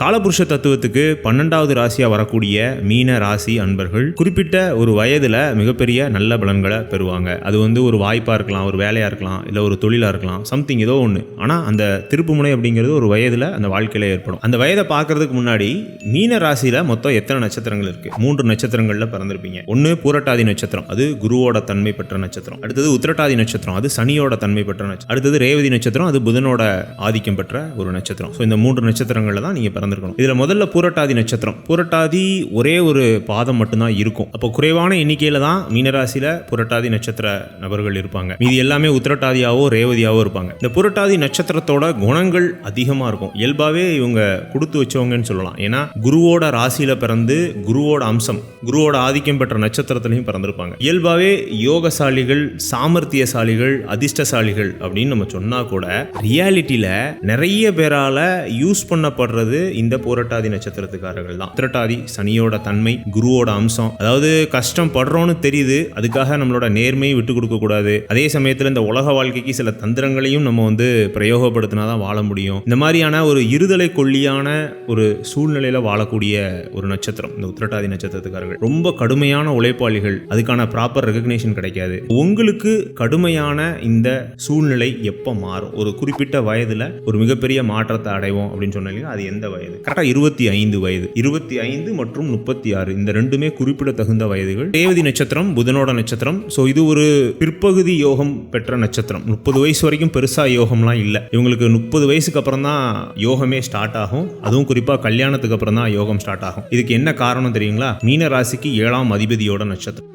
காலபுருஷ தத்துவத்துக்கு 12வது ராசியா வரக்கூடிய மீன ராசி அன்பர்கள் குறிப்பிட்ட ஒரு வயதுல மிகப்பெரிய நல்ல பலன்களை பெறுவாங்க. அது ஒரு வாய்ப்பா இருக்கலாம், ஒரு வேலையா இருக்கலாம், இல்ல ஒரு தொழிலா இருக்கலாம், சம்திங் ஏதோ ஒண்ணு. ஆனா அந்த திருப்புமுனை அப்படிங்கிறது ஒரு வயதுல அந்த வாழ்க்கையில ஏற்படும். அந்த வயதை பார்க்கறதுக்கு முன்னாடி மீன ராசியில மொத்தம் எத்தனை நட்சத்திரங்கள் இருக்கு? 3 நட்சத்திரங்கள்ல பிறந்திருப்பீங்க. ஒன்னு பூரட்டாதி நட்சத்திரம், அது குருவோட தன்மை பெற்ற நட்சத்திரம். அடுத்தது உத்திரட்டாதி நட்சத்திரம், அது சனியோட தன்மை பெற்ற நட்சத்திரம். அடுத்தது ரேவதி நட்சத்திரம், அது புதனோட ஆதிக்கம் பெற்ற ஒரு நட்சத்திரம். இந்த 3 நட்சத்திரங்கள்ல தான் நீங்க பிறந்திருக்கணும். இதுல முதல்ல பூரட்டாதி நட்சத்திரம். பூரட்டாதி ஒரே ஒரு பாதம் மட்டும்தான் இருக்கும். அப்போ குறைவான எண்ணிக்கையில தான் மீனராசியில புரட்டாதி நட்சத்திர நபர்கள் இருப்பாங்க. மீதி எல்லாமே உத்திரட்டாதியாவோ ரேவதியாவோ இருப்பாங்க. இந்த புரட்டாதி நட்சத்திரத்தோட குணங்கள் அதிகமா இருக்கும். இயல்பாவே இவங்க கொடுத்து வச்சவங்கன்னு சொல்லலாம். ஏன்னா குருவோட ராசியில பிறந்து குருவோட அம்சம், குருவோட ஆதிக்கம் பெற்ற நட்சத்திரத்திலையும் பிறந்திருப்பாங்க. இயல்பாவே யோகசாலிகள், சாமர்த்தியசாலிகள், அதிர்ஷ்டசாலிகள் அப்படின்னு நம்ம சொன்னா கூட ரியாலிட்டியில நிறைய பேரால யூஸ் பண்ணப்படுறது இந்த பூரட்டாதி நட்சத்திரத்துக்காரர்கள் தான். உத்திரட்டாதி சனியோட தன்மை, குருவோட அம்சம். அதாவது கஷ்டம் படுறோன்னு தெரியுது, அதுக்காக நம்மளோட நேர்மையை விட்டு கொடுக்க கூடாது. அதே சமயத்தில் இந்த உலக வாழ்க்கைக்கு சில தந்திரங்களையும் நம்ம பிரயோகப்படுத்தினாதான் வாழ முடியும். இந்த மாதிரியான ஒரு இருதலை கொல்லியான ஒரு சூழ்நிலையில வாழக்கூடிய ஒரு நட்சத்திரம் இந்த உத்திரட்டாதி நட்சத்திரத்துக்காரர்கள். ரொம்ப கடுமையான உழைப்பாளிகள், அதுக்கான ப்ராப்பர் ரெகக்னேஷன் கிடைக்காது. உங்களுக்கு கடுமையான இந்த சூழ்நிலை எப்ப மாறும்? ஒரு குறிப்பிட்ட வயதுல ஒரு மிகப்பெரிய மாற்றத்தை அடைவோம் அப்படின்னு சொன்னீங்க. அது எந்த வயது? கரெக்டா 25 வயது. 25 மற்றும் 36 இந்த ரெண்டுமே குறிப்பிடத்தகுந்த வயதுகள். ரேவதி நட்சத்திரம் புதனோட நட்சத்திரம். இது ஒரு பிற்பகுதி யோகம் பெற்ற நட்சத்திரம். 30 வயசு வரைக்கும் பெருசா யோகம்லாம் இல்லை. இவங்களுக்கு 30 வயசுக்கு அப்புறம் தான் யோகமே ஸ்டார்ட் ஆகும். அதுவும் குறிப்பா கல்யாணத்துக்கு அப்புறம் தான் யோகம் ஸ்டார்ட் ஆகும். இதுக்கு என்ன காரணம் தெரியுங்களா? மீன ராசிக்கு 7ஆம் அதிபதியோட நட்சத்திரம்.